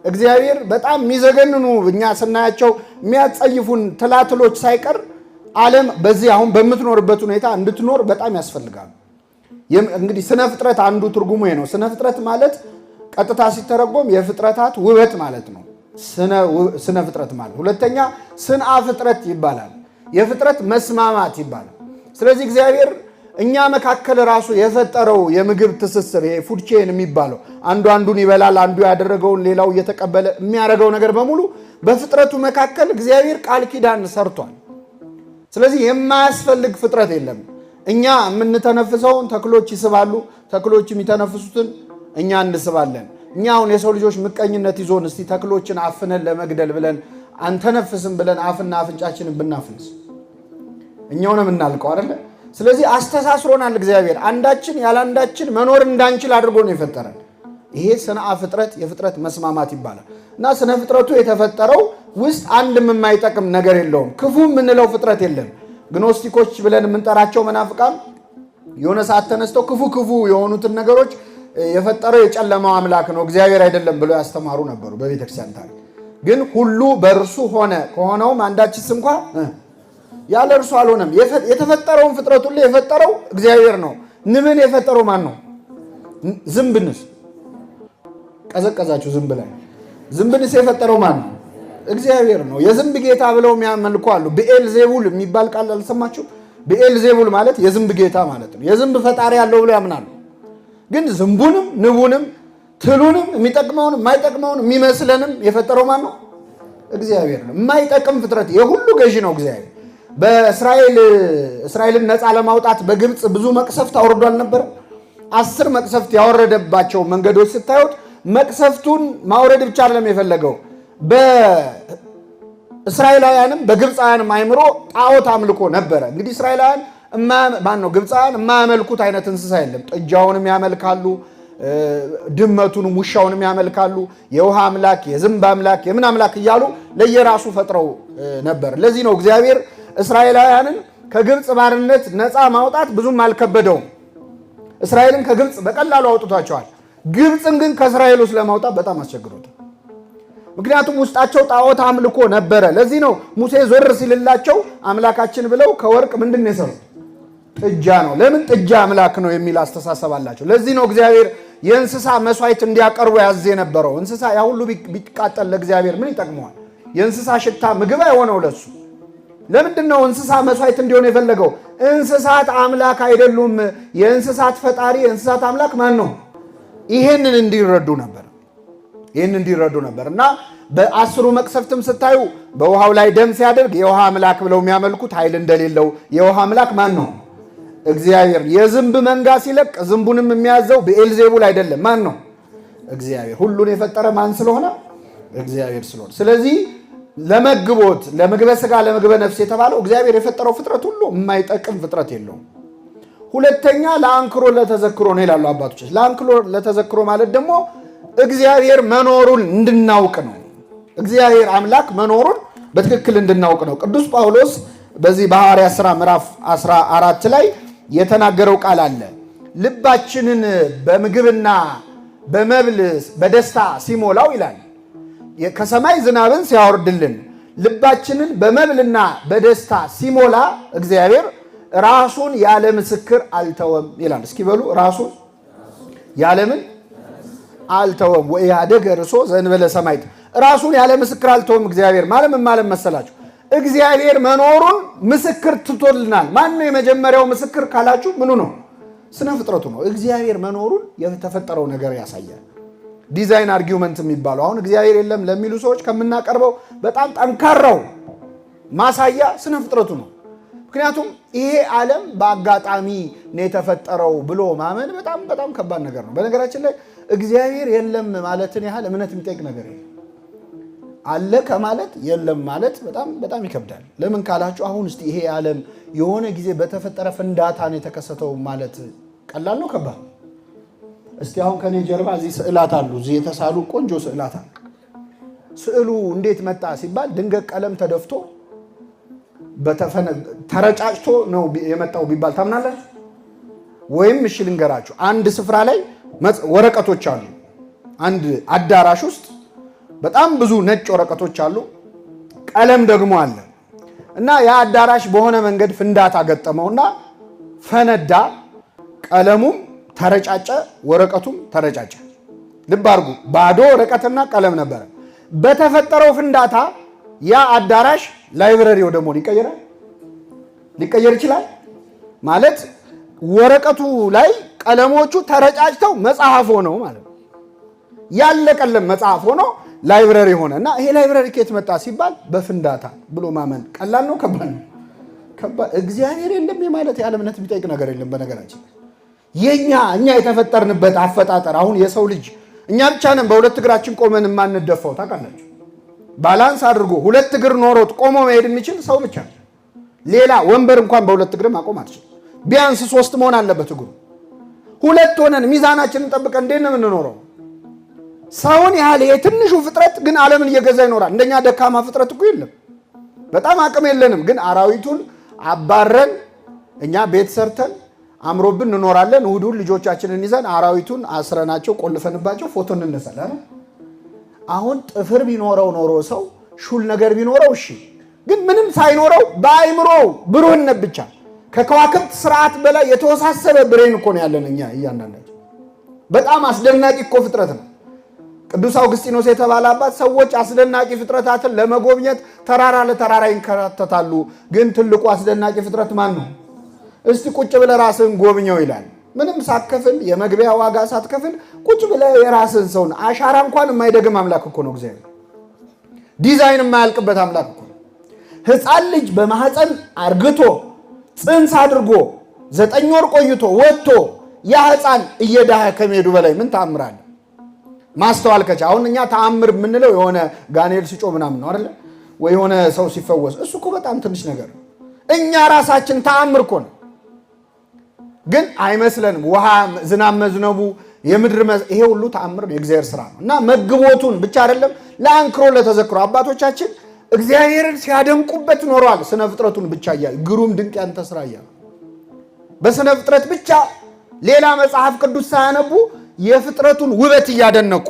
እግዚአብሔር በጣም የሚዘገንኑ እኛ ስናያቸው የሚያጸይፉን ትላትሎች ሳይቀር ዓለም በዚህ አሁን በምትኖርበት ሁኔታ እንድትኖር በጣም ያስፈልጋል። እንግዲህ ስነ ፍጥረት አንዱ ትርጉሙ ነው። ስነ ፍጥረት ማለት ቀጥታ ሲተረጎም የፍጥረታት ውበት ማለት ነው። ስነ ፍጥረት ማለት ሁለተኛ ስንአ ፍጥረት ይባላል። የፍጥረት መስማማት ይባላል። ስለዚህ እግዚአብሔር እኛ መካከል ራሱ የፈጠረው የምግብ ትስስር ይሄ ፉድ ቼን የሚባለው አንዱ አንዱን ይበላል፣ አንዱ ያደረገውን ሌላው እየተቀበለ የሚያደርገው ነገር በሙሉ በፍጥረቱ መካከል እግዚአብሔር ቃል ኪዳን ሰርቷል። ስለዚህ የማያስፈልግ ፍጥረት የለም። እኛ የምንተነፍሰውን ተክሎች ይስባሉ፣ ተክሎች የሚተነፍሱትን እኛ እንስባለን። እኛ አሁን የሰው ልጆች ምቀኝነት ይዞን እስቲ ተክሎችን አፍነን ለመግደል ብለን አንተነፍስም ብለን አፍና አፍንጫችንን ብናፍንስ እኛው ነው የምናልቀው አይደል? ስለዚህ አስተሳስሮናል እግዚአብሔር። አንዳችን ያላንዳችን መኖር እንዳንችል አድርጎ ነው የፈጠረን። ይሄ ስንአ ፍጥረት የፍጥረት መስማማት ይባላል። እና ስነ ፍጥረቱ የተፈጠረው ውስጥ አንድም የማይጠቅም ነገር የለውም። ክፉ የምንለው ፍጥረት የለም። ግኖስቲኮች ብለን የምንጠራቸው መናፍቃን የሆነ ሰዓት ተነስተው ክፉ የሆኑትን ነገሮች የፈጠረው የጨለማው አምላክ ነው እግዚአብሔር አይደለም ብለው ያስተማሩ ነበሩ በቤተክርስቲያን ታሪክ። ግን ሁሉ በእርሱ ሆነ፣ ከሆነውም አንዳችስ እንኳ ያለ እርሱ አልሆነም። የተፈጠረውን ፍጥረት ሁሉ የፈጠረው እግዚአብሔር ነው። ንብን የፈጠረው ማን ነው? ዝንብንስ ቀዘቀዛችሁ? ዝንብንስ የፈጠረው ማን ነው? እግዚአብሔር ነው። የዝንብ ጌታ ብለው የሚያመልኩ አሉ። ብኤልዜቡል የሚባል ቃል አልሰማችሁ? ብኤልዜቡል ማለት የዝንብ ጌታ ማለት ነው። የዝንብ ፈጣሪ ያለው ብለው ያምናሉ። ግን ዝንቡንም ንቡንም ትሉንም የሚጠቅመውን የማይጠቅመውን የሚመስለንም የፈጠረው ማን ነው? እግዚአብሔር ነው። የማይጠቅም ፍጥረት የሁሉ ገዢ ነው እግዚአብሔር። እስራኤልን ነፃ ለማውጣት በግብፅ ብዙ መቅሰፍት አውርዷል ነበር። 10 መቅሰፍት ያወረደባቸው መንገዶች ስታዩት መቅሰፍቱን ማውረድ ብቻ አይደለም የፈለገው። በእስራኤላውያንም በግብፃውያንም አይምሮ ጣዖት አምልኮ ነበረ። እንግዲህ እስራኤላውያን ግብፃውያን የማያመልኩት አይነት እንስሳ የለም። ጥጃውንም ያመልካሉ፣ ድመቱንም ውሻውንም ያመልካሉ። የውሃ አምላክ፣ የዝንብ አምላክ፣ የምን አምላክ እያሉ ለየራሱ ፈጥረው ነበር። ለዚህ ነው እግዚአብሔር እስራኤላውያንን ከግብፅ ባርነት ነፃ ማውጣት ብዙም አልከበደውም። እስራኤልን ከግብፅ በቀላሉ አውጥቷቸዋል። ግብፅን ግን ከእስራኤል ውስጥ ለማውጣት በጣም አስቸግሮታል። ምክንያቱም ውስጣቸው ጣዖት አምልኮ ነበረ። ለዚህ ነው ሙሴ ዞር ሲልላቸው አምላካችን ብለው ከወርቅ ምንድን ነው የሰሩት? ጥጃ ነው። ለምን? ጥጃ አምላክ ነው የሚል አስተሳሰብ አላቸው። ለዚህ ነው እግዚአብሔር የእንስሳ መስዋዕት እንዲያቀርቡ ያዝ የነበረው። እንስሳ ያ ሁሉ ቢቃጠል ለእግዚአብሔር ምን ይጠቅመዋል? የእንስሳ ሽታ ምግብ አይሆነው ለሱ። ለምንድን ነው እንስሳ መስዋዕት እንዲሆን የፈለገው? እንስሳት አምላክ አይደሉም። የእንስሳት ፈጣሪ የእንስሳት አምላክ ማን ነው? ይሄንን እንዲረዱ ነበር እና በ10 መቅሰፍትም ስታዩ በውሃው ላይ ደም ሲያደርግ የውሃ አምላክ ብለው የሚያመልኩት ኃይል እንደሌለው የውሃ አምላክ ማን ነው? እግዚአብሔር። የዝንብ መንጋ ሲለቅ ዝንቡንም የሚያዘው ብኤልዜቡል አይደለም። ማን ነው? እግዚአብሔር። ሁሉን የፈጠረ ማን ስለሆነ? እግዚአብሔር ስለሆነ። ስለዚህ ለመግቦት ለምግበ ሥጋ ለምግበ ነፍስ የተባለው እግዚአብሔር የፈጠረው ፍጥረት ሁሉ የማይጠቅም ፍጥረት የለውም። ሁለተኛ ለአንክሮ ለተዘክሮ ነው ይላሉ አባቶች። ለአንክሮ ለተዘክሮ ማለት ደግሞ እግዚአብሔር መኖሩን እንድናውቅ ነው። እግዚአብሔር አምላክ መኖሩን በትክክል እንድናውቅ ነው። ቅዱስ ጳውሎስ በዚህ በሐዋርያት ሥራ ምዕራፍ 14 ላይ የተናገረው ቃል አለ። ልባችንን በምግብና በመብል በደስታ ሲሞላው ይላል። ከሰማይ ዝናብን ሲያወርድልን ልባችንን በመብልና በደስታ ሲሞላ እግዚአብሔር ራሱን ያለ ምስክር አልተወም ይላል። እስኪ በሉ ራሱን ያለምን አልተወም። ወኢሃደገ ርእሶ ዘእንበለ ሰማዕት። ራሱን ያለ ምስክር አልተወም እግዚአብሔር። ማለት መሰላችሁ? እግዚአብሔር መኖሩን ምስክር ትቶልናል። ማን ነው የመጀመሪያው ምስክር ካላችሁ ምኑ ነው? ስነ ፍጥረቱ ነው። እግዚአብሔር መኖሩን የተፈጠረው ነገር ያሳያል። ዲዛይን አርጊውመንት የሚባለው አሁን እግዚአብሔር የለም ለሚሉ ሰዎች ከምናቀርበው በጣም ጠንካራው ማሳያ ስነ ፍጥረቱ ነው። ምክንያቱም ይሄ ዓለም በአጋጣሚ ነው የተፈጠረው ብሎ ማመን በጣም ከባድ ነገር ነው። በነገራችን ላይ እግዚአብሔር የለም ማለትን ያህል እምነት የሚጠይቅ ነገር የለም። አለ ከማለት የለም ማለት በጣም ይከብዳል። ለምን ካላችሁ አሁን እስቲ ይሄ ዓለም የሆነ ጊዜ በተፈጠረ ፍንዳታ ነው የተከሰተው ማለት ቀላል ነው ከባድ? እስቲ አሁን ከኔ ጀርባ እዚህ ስዕላት አሉ፣ እዚህ የተሳሉ ቆንጆ ስዕላት አሉ። ስዕሉ እንዴት መጣ ሲባል ድንገት ቀለም ተደፍቶ ተረጫጭቶ ነው የመጣው ቢባል ታምናላችሁ? ወይም እሺ ልንገራችሁ፣ አንድ ስፍራ ላይ ወረቀቶች አሉ። አንድ አዳራሽ ውስጥ በጣም ብዙ ነጭ ወረቀቶች አሉ፣ ቀለም ደግሞ አለ እና ያ አዳራሽ በሆነ መንገድ ፍንዳታ ገጠመውና ፈነዳ። ቀለሙም ተረጫጨ፣ ወረቀቱም ተረጫጨ። ልብ አድርጉ፣ ባዶ ወረቀትና ቀለም ነበረ። በተፈጠረው ፍንዳታ ያ አዳራሽ ላይብረሪ ደግሞ ሊቀየር ይችላል ማለት ወረቀቱ ላይ ቀለሞቹ ተረጫጭተው መጽሐፍ ሆነው ማለት ነው። ያለቀለም መጽሐፍ ሆኖ ላይብረሪ ሆነ እና ይሄ ላይብረሪ ከየት መጣ ሲባል በፍንዳታ ብሎ ማመን ቀላል ነው? ከባድ ነው? እግዚአብሔር የለም ማለት ያለ እምነት የሚጠይቅ ነገር የለም። በነገራችን እኛ የተፈጠርንበት አፈጣጠር አሁን የሰው ልጅ እኛ ብቻ ነን በሁለት እግራችን ቆመን የማንደፋው ታውቃላችሁ። ባላንስ አድርጎ ሁለት እግር ኖሮት ቆሞ መሄድ የሚችል ሰው ብቻ። ሌላ ወንበር እንኳን በሁለት እግር ማቆም አትችልም። ቢያንስ 3 መሆን አለበት እግሩ። ሁለት ሆነን ሚዛናችንን ጠብቀን እንዴት ነው የምንኖረው? ሰውን ያህል የትንሹ ፍጥረት ግን ዓለምን እየገዛ ይኖራል። እንደኛ ደካማ ፍጥረት እኮ የለም። በጣም አቅም የለንም። ግን አራዊቱን አባረን እኛ ቤት ሰርተን አምሮብን እንኖራለን። እሑድ ልጆቻችንን ይዘን አራዊቱን አስረናቸው ቆልፈንባቸው ፎቶ እንነሳለን። አሁን ጥፍር ቢኖረው ኖሮ ሰው ሹል ነገር ቢኖረው እሺ፣ ግን ምንም ሳይኖረው በአይምሮ ብሩህነት ብቻ ከከዋክብት ስርዓት በላይ የተወሳሰበ ብሬን እኮ ነው ያለን እኛ እያንዳንዳችን። በጣም አስደናቂ እኮ ፍጥረት ነው። ቅዱስ አውግስጢኖስ የተባለ አባት ሰዎች አስደናቂ ፍጥረታትን ለመጎብኘት ተራራ ለተራራ ይንከራተታሉ፣ ግን ትልቁ አስደናቂ ፍጥረት ማን ነው? እስቲ ቁጭ ብለህ ራስህን ጎብኘው ይላል። ምንም ሳትከፍል የመግቢያ ዋጋ ሳትከፍል ቁጭ ብለህ የራስህን ሰውን አሻራ እንኳን የማይደግም አምላክ እኮ ነው እግዚአብሔር። ዲዛይን የማያልቅበት አምላክ እኮ ነው። ሕፃን ልጅ በማህፀን አርግቶ ጽንስ አድርጎ 9 ወር ቆይቶ ወጥቶ ያ ሕፃን እየዳኸ ከመሄዱ በላይ ምን ተአምራለ? ማስተዋል ከቻ አሁን እኛ ተአምር የምንለው የሆነ ጋኔል ሲጮ ምናምን ነው አይደለ ወይ የሆነ ሰው ሲፈወስ፣ እሱ እኮ በጣም ትንሽ ነገር ነው። እኛ ራሳችን ተአምር እኮ ነው፣ ግን አይመስለንም። ውሃ ዝናብ መዝነቡ የምድር ይሄ ሁሉ ተአምር ነው፣ የእግዚአብሔር ስራ ነው። እና መግቦቱን ብቻ አይደለም ለአንክሮ ለተዘክሮ አባቶቻችን እግዚአብሔርን ሲያደንቁበት ኖረዋል። ስነ ፍጥረቱን ብቻ እያሉ ግሩም ድንቅ ያንተ ስራ እያሉ በስነ ፍጥረት ብቻ ሌላ መጽሐፍ ቅዱስ ሳያነቡ የፍጥረቱን ውበት እያደነቁ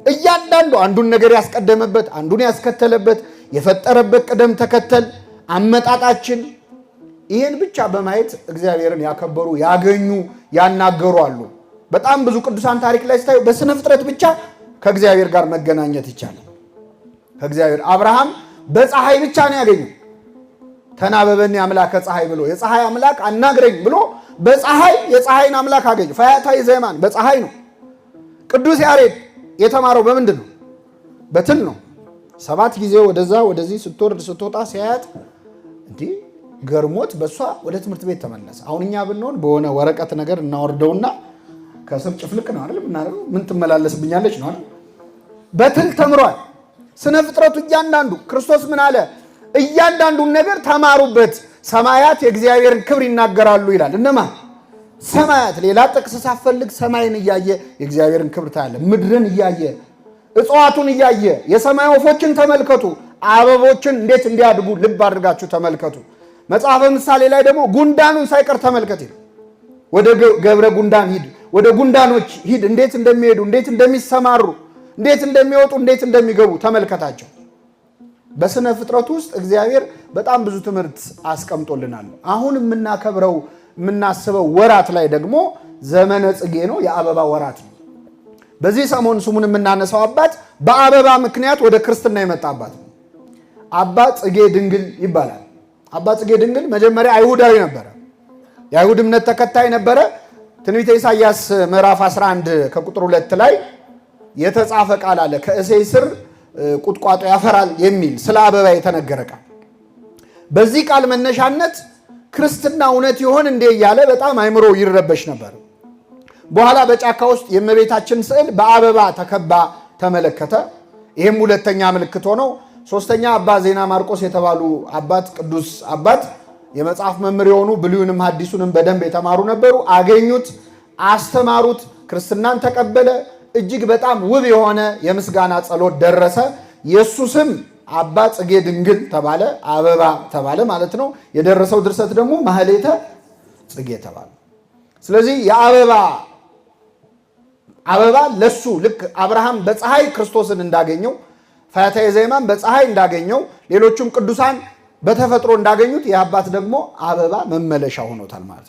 እያንዳንዱ አንዱን ነገር ያስቀደመበት አንዱን ያስከተለበት የፈጠረበት ቅደም ተከተል አመጣጣችን ይህን ብቻ በማየት እግዚአብሔርን ያከበሩ ያገኙ ያናገሩ አሉ። በጣም ብዙ ቅዱሳን ታሪክ ላይ ስታዩ በስነ ፍጥረት ብቻ ከእግዚአብሔር ጋር መገናኘት ይቻላል። ከእግዚአብሔር አብርሃም በፀሐይ ብቻ ነው ያገኘው። ተናበበኒ አምላከ ፀሐይ ብሎ የፀሐይ አምላክ አናግረኝ ብሎ በፀሐይ የፀሐይን አምላክ አገኘ። ፈያታዊ ዘየማን በፀሐይ ነው። ቅዱስ ያሬድ የተማረው በምንድን ነው? በትል ነው። 7 ጊዜ ወደዛ ወደዚህ ስትወርድ ስትወጣ ሲያያት እንዲህ ገርሞት በሷ ወደ ትምህርት ቤት ተመለሰ። አሁን እኛ ብንሆን በሆነ ወረቀት ነገር እናወርደውና ከስር ጭፍልቅ ነው አይደል ምናረው ምን ትመላለስብኛለች ነው አይደል? በትል ተምሯል። ስነ ፍጥረቱ እያንዳንዱ ክርስቶስ ምን አለ? እያንዳንዱን ነገር ተማሩበት፣ ሰማያት የእግዚአብሔርን ክብር ይናገራሉ ይላል። እነማን? ሰማያት። ሌላ ጥቅስ ሳፈልግ ሰማይን እያየ የእግዚአብሔርን ክብር ታያለ። ምድርን እያየ እጽዋቱን እያየ የሰማይ ወፎችን ተመልከቱ፣ አበቦችን እንዴት እንዲያድጉ ልብ አድርጋችሁ ተመልከቱ። መጽሐፈ ምሳሌ ላይ ደግሞ ጉንዳኑን ሳይቀር ተመልከት ይላል። ወደ ገብረ ጉንዳን ሂድ፣ ወደ ጉንዳኖች ሂድ፣ እንዴት እንደሚሄዱ እንዴት እንደሚሰማሩ እንዴት እንደሚወጡ እንዴት እንደሚገቡ ተመልከታቸው። በስነ ፍጥረቱ ውስጥ እግዚአብሔር በጣም ብዙ ትምህርት አስቀምጦልናል። አሁን የምናከብረው የምናስበው ወራት ላይ ደግሞ ዘመነ ጽጌ ነው፣ የአበባ ወራት ነው። በዚህ ሰሞን ስሙን የምናነሳው አባት በአበባ ምክንያት ወደ ክርስትና የመጣ አባት ነው። አባ ጽጌ ድንግል ይባላል። አባ ጽጌ ድንግል መጀመሪያ አይሁዳዊ ነበረ፣ የአይሁድ እምነት ተከታይ ነበረ። ትንቢተ ኢሳይያስ ምዕራፍ 11 ከቁጥር 2 ላይ የተጻፈ ቃል አለ። ከእሴይ ስር ቁጥቋጦ ያፈራል የሚል ስለ አበባ የተነገረ ቃል። በዚህ ቃል መነሻነት ክርስትና እውነት ይሆን እንዴ እያለ በጣም አይምሮ ይረበሽ ነበር። በኋላ በጫካ ውስጥ የእመቤታችን ስዕል በአበባ ተከባ ተመለከተ። ይህም ሁለተኛ ምልክት ሆነው፣ ሶስተኛ አባ ዜና ማርቆስ የተባሉ አባት ቅዱስ አባት የመጽሐፍ መምህር የሆኑ ብሉይንም ሐዲሱንም በደንብ የተማሩ ነበሩ። አገኙት፣ አስተማሩት፣ ክርስትናን ተቀበለ። እጅግ በጣም ውብ የሆነ የምስጋና ጸሎት ደረሰ። የእሱ ስም አባ ጽጌ ድንግል ተባለ፣ አበባ ተባለ ማለት ነው። የደረሰው ድርሰት ደግሞ ማህሌተ ጽጌ ተባለ። ስለዚህ አበባ ለሱ ልክ አብርሃም በፀሐይ ክርስቶስን እንዳገኘው ፈያታዊ ዘየማን በፀሐይ እንዳገኘው ሌሎቹም ቅዱሳን በተፈጥሮ እንዳገኙት የአባት ደግሞ አበባ መመለሻ ሆኖታል ማለት ነው።